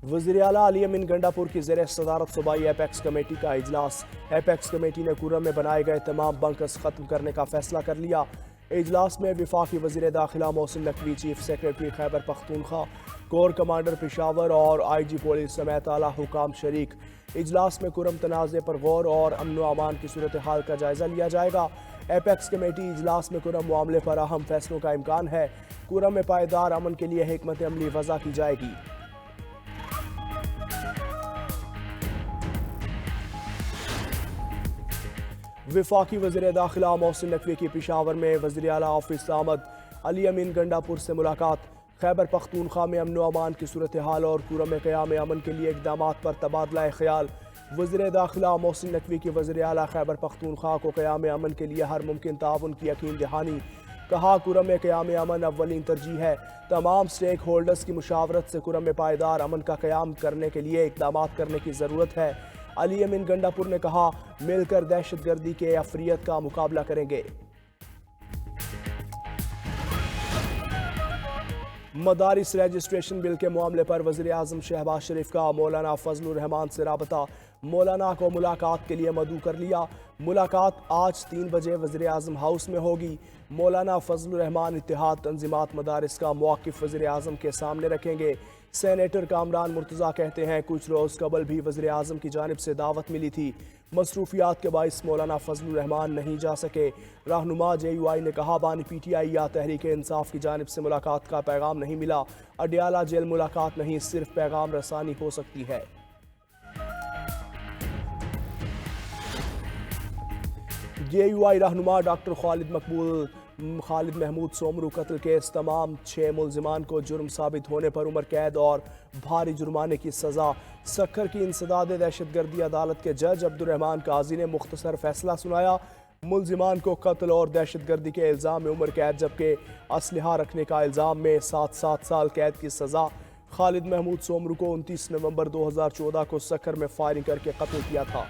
وزیر اعلیٰ علی امین گنڈاپور کی زیر صدارت صوبائی ایپیکس کمیٹی کا اجلاس۔ ایپیکس کمیٹی نے کورم میں بنائے گئے تمام بنکرز ختم کرنے کا فیصلہ کر لیا۔ اجلاس میں وفاقی وزیر داخلہ Mohsin Naqvi, chief secretary Khyber Pakhtunkhwa, corps commander Peshawar اور آئی جی پولیس سمیت اعلیٰ حکام شریک۔ اجلاس میں کورم تنازع پر غور اور امن و امان کی صورتحال کا جائزہ لیا جائے گا۔ ایپیکس کمیٹی اجلاس میں کورم معاملے پر اہم فیصلوں کا امکان ہے۔ کورم میں پائیدار امن کے لیے حکمت عملی وضع کی جائے گی۔ وفاقی وزیر داخلہ محسن نقوی کی پشاور میں وزیر اعلیٰ آفس آمد۔ علی امین گنڈاپور سے ملاقات۔ خیبر پختونخوا میں امن و امان کی صورتحال اور کورم میں قیام امن کے لیے اقدامات پر تبادلہ خیال۔ وزیر داخلہ محسن نقوی کی وزیر اعلیٰ خیبر پختونخوا کو قیام امن کے لیے ہر ممکن تعاون کی یقین دہانی۔ کہا کورم میں قیام امن اولین ترجیح ہے۔ تمام سٹیک ہولڈرز کی مشاورت سے کورم میں پائیدار امن کا قیام کرنے کے لیے اقدامات کرنے کی ضرورت ہے۔ علی امین گنڈاپور نے کہا مل کر دہشت گردی کے عفریت کا مقابلہ کریں گے۔ مدارس رجسٹریشن بل کے معاملے پر وزیر اعظم شہباز شریف کا مولانا فضل الرحمان سے رابطہ۔ مولانا کو ملاقات کے لیے مدعو کر لیا۔ ملاقات آج 3 بجے وزیر اعظم ہاؤس میں ہوگی۔ مولانا فضل الرحمان اتحاد تنظیمات مدارس کا موقف وزیر اعظم کے سامنے رکھیں گے۔ سینیٹر کامران مرتضیٰ کہتے ہیں کچھ روز قبل بھی وزیر اعظم کی جانب سے دعوت ملی تھی، مصروفیات کے باعث مولانا فضل الرحمان نہیں جا سکے۔ رہنما جے یو آئی نے کہا بانی پی ٹی آئی یا تحریک انصاف کی جانب سے ملاقات کا پیغام نہیں ملا۔ اڈیالہ جیل ملاقات نہیں، صرف پیغام رسانی ہو سکتی ہے۔ جے یو آئی رہنما ڈاکٹر خالد محمود سومرو قتل کیس تمام 6 ملزمان کو جرم ثابت ہونے پر عمر قید اور بھاری جرمانے کی سزا۔ سکھر کی انسداد دہشت گردی عدالت کے جج عبدالرحمان قاضی نے مختصر فیصلہ سنایا۔ ملزمان کو قتل اور دہشت گردی کے الزام میں عمر قید جبکہ اسلحہ رکھنے کا الزام میں 7 سال قید کی سزا۔ خالد محمود سومرو کو 29 نومبر 2014 کو سکھر میں فائرنگ کر کے قتل کیا تھا۔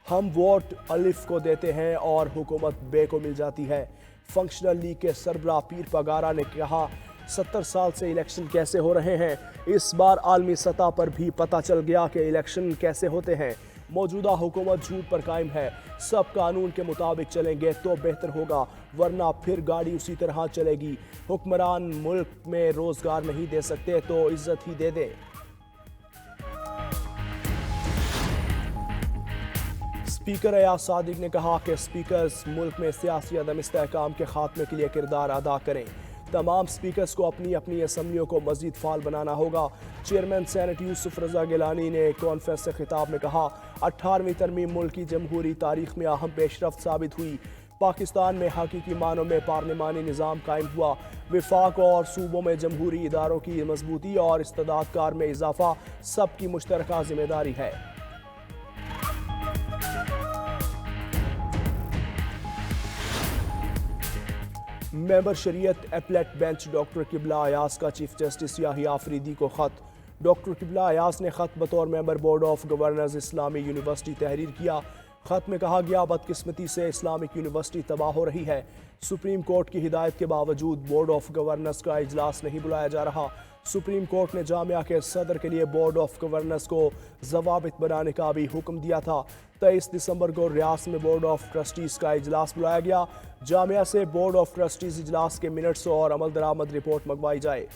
ہم ووٹ الف کو دیتے ہیں اور حکومت بے کو مل جاتی ہے۔ فنکشنل لیگ کے سربراہ پیر پگارا نے کہا 70 سال سے الیکشن کیسے ہو رہے ہیں، اس بار عالمی سطح پر بھی پتہ چل گیا کہ الیکشن کیسے ہوتے ہیں۔ موجودہ حکومت جھوٹ پر قائم ہے، سب قانون کے مطابق چلیں گے تو بہتر ہوگا ورنہ پھر گاڑی اسی طرح چلے گی۔ حکمران ملک میں روزگار نہیں دے سکتے تو عزت ہی دے دیں۔ اسپیکر ایاز صادق نے کہا کہ اسپیکرز ملک میں سیاسی عدم استحکام کے خاتمے کے لیے کردار ادا کریں۔ تمام اسپیکرز کو اپنی اپنی اسمبلیوں کو مزید فعال بنانا ہوگا۔ چیئرمین سینٹ یوسف رضا گیلانی نے کانفرنس سے خطاب میں کہا 18ویں ترمیم ملکی جمہوری تاریخ میں اہم پیش رفت ثابت ہوئی۔ پاکستان میں حقیقی معنوں میں پارلیمانی نظام قائم ہوا۔ وفاق اور صوبوں میں جمہوری اداروں کی مضبوطی اور استعداد کار میں اضافہ سب کی مشترکہ ذمہ داری ہے۔ ممبر شریعت اپیلیٹ بینچ ڈاکٹر قبلہ ایاز کا چیف جسٹس یحییٰ آفریدی کو خط۔ ڈاکٹر قبلہ ایاز نے خط بطور ممبر بورڈ آف گورنرز اسلامی یونیورسٹی تحریر کیا۔ خط میں کہا گیا بدقسمتی سے اسلامک یونیورسٹی تباہ ہو رہی ہے۔ سپریم کورٹ کی ہدایت کے باوجود بورڈ آف گورنرز کا اجلاس نہیں بلایا جا رہا۔ سپریم کورٹ نے جامعہ کے صدر کے لیے بورڈ آف گورنرز کو ضوابط بنانے کا بھی حکم دیا تھا۔ 23 دسمبر کو ریاست میں بورڈ آف ٹرسٹیز کا اجلاس بلایا گیا۔ جامعہ سے بورڈ آف ٹرسٹیز اجلاس کے منٹس اور عمل درآمد رپورٹ منگوائی جائے۔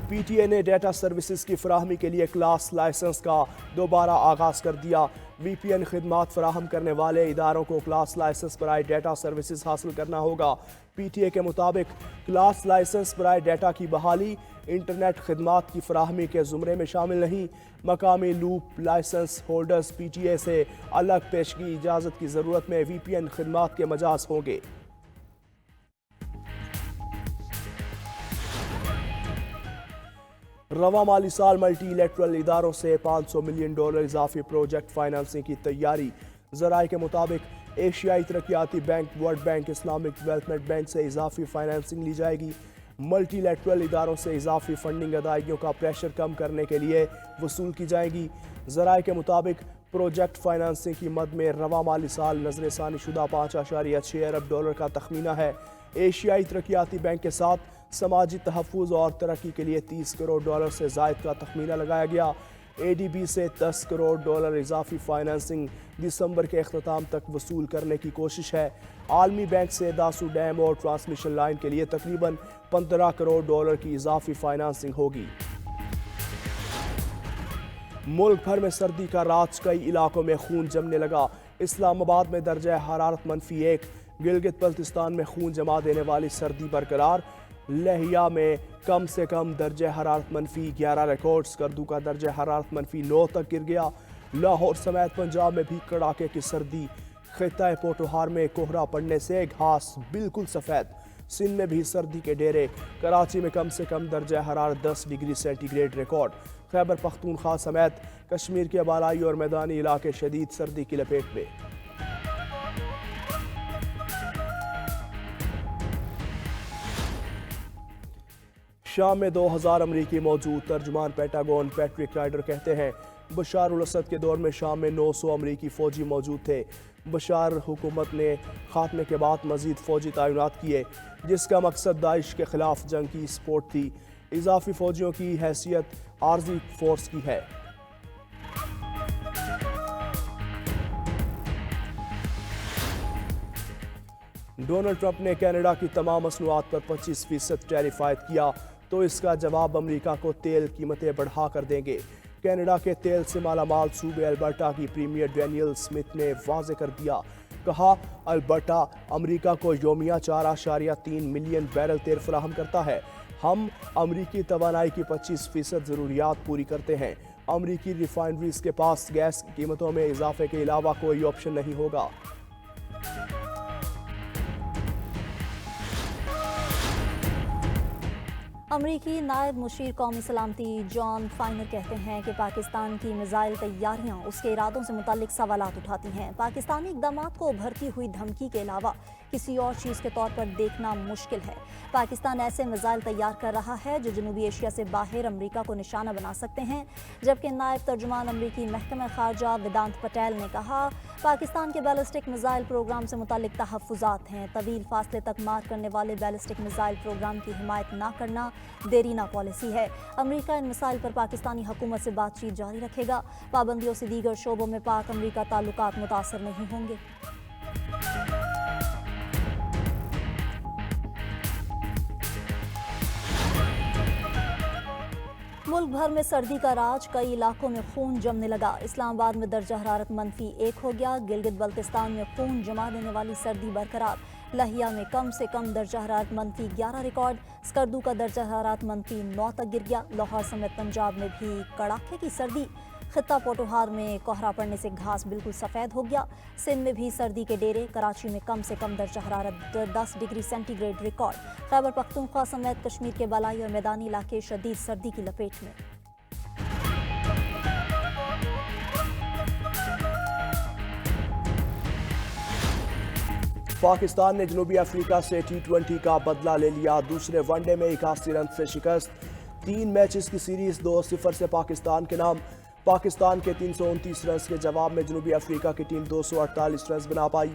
پی ٹی اے نے ڈیٹا سروسز کی فراہمی کے لیے کلاس لائسنس کا دوبارہ آغاز کر دیا۔ وی پی این خدمات فراہم کرنے والے اداروں کو کلاس لائسنس برائے ڈیٹا سروسز حاصل کرنا ہوگا۔ پی ٹی اے کے مطابق کلاس لائسنس برائے ڈیٹا کی بحالی انٹرنیٹ خدمات کی فراہمی کے زمرے میں شامل نہیں۔ مقامی loop licence holders PTA سے الگ پیشگی اجازت کی ضرورت میں وی پی این خدمات کے مجاز ہوں گے۔ رواں مالی سال ملٹی لیٹرل اداروں سے $500 ملین اضافی پروجیکٹ فائنانسنگ کی تیاری۔ ذرائع کے مطابق ایشیائی ترقیاتی bank, world bank, Islamic development bank سے اضافی فائنانسنگ لی جائے گی۔ ملٹی لیٹرل اداروں سے اضافی فنڈنگ ادائیگیوں کا پریشر کم کرنے کے لیے وصول کی جائے گی۔ ذرائع کے مطابق پروجیکٹ فائنانسنگ کی مد میں رواں مالی سال نظر ثانی شدہ $5.6 ارب کا تخمینہ ہے۔ ایشیائی ترقیاتی بینک کے ساتھ سماجی تحفظ اور ترقی کے لیے $30 کروڑ سے زائد کا تخمینہ لگایا گیا۔ ADB سے $10 کروڑ اضافی فائنانسنگ دسمبر کے اختتام تک وصول کرنے کی کوشش ہے۔ عالمی بینک سے داسو ڈیم اور ٹرانسمیشن لائن کے لیے تقریباً $15 کروڑ کی اضافی فائنانسنگ ہوگی۔ ملک بھر میں سردی کا راج، کئی علاقوں میں خون جمنے لگا۔ اسلام آباد میں درجہ حرارت -1، گلگت بلتستان میں خون جما دینے والی سردی برقرار۔ لہیا میں کم سے کم درجہ حرارت -11 ریکارڈ، اسکردو کا درجہ حرارت -9 تک گر گیا۔ لاہور سمیت پنجاب میں بھی کڑاکے کی سردی، خطہ پوٹوہار میں کوہرا پڑنے سے گھاس بالکل سفید۔ سندھ میں بھی سردی کے ڈیرے، کراچی میں کم سے کم درجہ حرارت 10 degree centi grade record. Khyber Pakhtunkhwa سمیت کشمیر کے بالائی اور میدانی علاقے شدید سردی کی لپیٹ میں۔ شام میں 2000 امریکی موجود۔ ترجمان پینٹاگون پیٹرک رائڈر کہتے ہیں بشار الاسد کے دور میں شام میں 900 امریکی فوجی موجود تھے۔ بشار حکومت نے خاتمے کے بعد مزید فوجی تعینات کیے، جس کا مقصد داعش کے خلاف جنگ کی سپورٹ تھی۔ اضافی فوجیوں کی حیثیت عارضی فورس کی ہے۔ ڈونلڈ ٹرمپ نے کینیڈا کی تمام مصنوعات پر 25% ٹیرف عائد کیا تو اس کا جواب امریکہ کو تیل قیمتیں بڑھا کر دیں گے۔ کینیڈا کے تیل سے مالا مال صوبے البرٹا کی پریمیئر ڈینیل سمتھ نے واضح کر دیا، کہا البرٹا امریکہ کو یومیہ 4.3 ملین بیرل تیل فراہم کرتا ہے۔ ہم امریکی توانائی کی 25% ضروریات پوری کرتے ہیں۔ امریکی ریفائنریز کے پاس گیس کی قیمتوں میں اضافے کے علاوہ کوئی آپشن نہیں ہوگا۔ امریکی نائب مشیر قومی سلامتی جان فائنر کہتے ہیں کہ پاکستان کی میزائل تیاریاں اس کے ارادوں سے متعلق سوالات اٹھاتی ہیں۔ پاکستانی اقدامات کو ابھرتی ہوئی دھمکی کے علاوہ کسی اور چیز کے طور پر دیکھنا مشکل ہے۔ پاکستان ایسے میزائل تیار کر رہا ہے جو جنوبی ایشیا سے باہر امریکہ کو نشانہ بنا سکتے ہیں، جبکہ نائب ترجمان امریکی محکمہ خارجہ ویدانت پٹیل نے کہا پاکستان کے بیلسٹک میزائل پروگرام سے متعلق تحفظات ہیں۔ طویل فاصلے تک مار کرنے والے بیلسٹک میزائل پروگرام کی حمایت نہ کرنا دیرینہ پالیسی ہے۔ امریکہ ان مسائل پر پاکستانی حکومت سے بات چیت جاری رکھے گا۔ پابندیوں سے دیگر شعبوں میں پاک امریکہ تعلقات متاثر نہیں ہوں گے۔ ملک بھر میں سردی کا راج، کئی علاقوں میں خون جمنے لگا۔ اسلام آباد میں درجہ حرارت -1 ہو گیا۔ گلگت بلتستان میں خون جما دینے والی سردی برقرار۔ لہیا میں کم سے کم درجہ حرارت -11 ریکارڈ، اسکردو کا درجہ حرارت -9 تک گر گیا۔ لاہور سمیت پنجاب میں بھی کڑاکے کی سردی، خطہ پوٹوہار میں کوہرا پڑنے سے گھاس بالکل سفید ہو گیا۔ سندھ میں بھی سردی کے ڈیرے، کراچی میں کم سے کم درجہ حرارت 10 degree centi grade record. Khyber Pakhtunkhwa سمیت کشمیر کے بالائی اور میدانی علاقے شدید سردی کی لپیٹ میں۔ پاکستان نے جنوبی افریقہ سے T20 کا بدلہ لے لیا۔ دوسرے ون ڈے میں 81 رن سے شکست، 3 میچز کی سیریز 2-0 سے پاکستان کے نام۔ پاکستان کے 329 رنز کے جواب میں جنوبی افریقہ کی ٹیم 248 رنز بنا پائی۔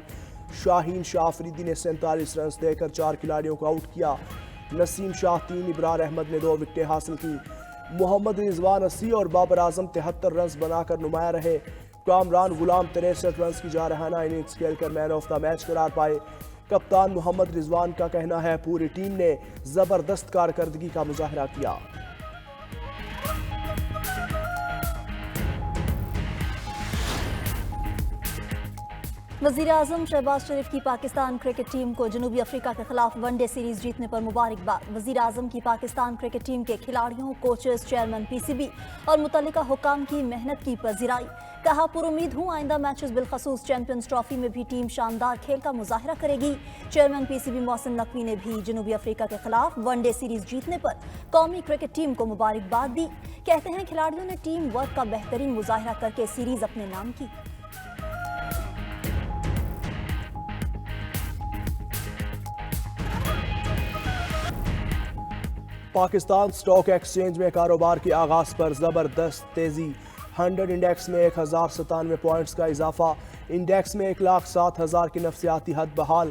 شاہین شاہ آفریدی نے 47 رنز دے کر 4 کھلاڑیوں کو آؤٹ کیا۔ نسیم شاہ 3، ابرار احمد نے 2 وکٹیں حاصل کی۔ محمد رضوان 80 اور بابر اعظم 73 رنز بنا کر نمایاں رہے۔ کامران غلام 63 رنز کی جارحانہ اننگز کھیل کر مین آف دا میچ قرار پائے۔ کپتان محمد رضوان کا کہنا ہے پوری ٹیم نے زبردست کارکردگی کا مظاہرہ کیا۔ وزیر اعظم شہباز شریف کی پاکستان کرکٹ ٹیم کو جنوبی افریقہ کے خلاف ون ڈے سیریز جیتنے پر مبارکباد۔ وزیر اعظم کی پاکستان کرکٹ ٹیم کے کھلاڑیوں، کوچز، چیئرمین PCB اور متعلقہ حکام کی محنت کی پذیرائی۔ کہا پر امید ہوں آئندہ میچز بالخصوص چیمپئنز ٹرافی میں بھی ٹیم شاندار کھیل کا مظاہرہ کرے گی۔ چیئرمین PCB محسن نقوی نے بھی جنوبی افریقہ کے خلاف ون ڈے سیریز جیتنے پر قومی کرکٹ ٹیم کو مبارکباد دی۔ کہتے ہیں کھلاڑیوں نے ٹیم ورک کا بہترین مظاہرہ کر کے سیریز اپنے نام کی۔ پاکستان سٹاک ایکسچینج میں کاروبار کے آغاز پر زبردست تیزی، 100 انڈیکس میں 1097 پوائنٹس کا اضافہ، انڈیکس میں 1,07,000 کی نفسیاتی حد بحال،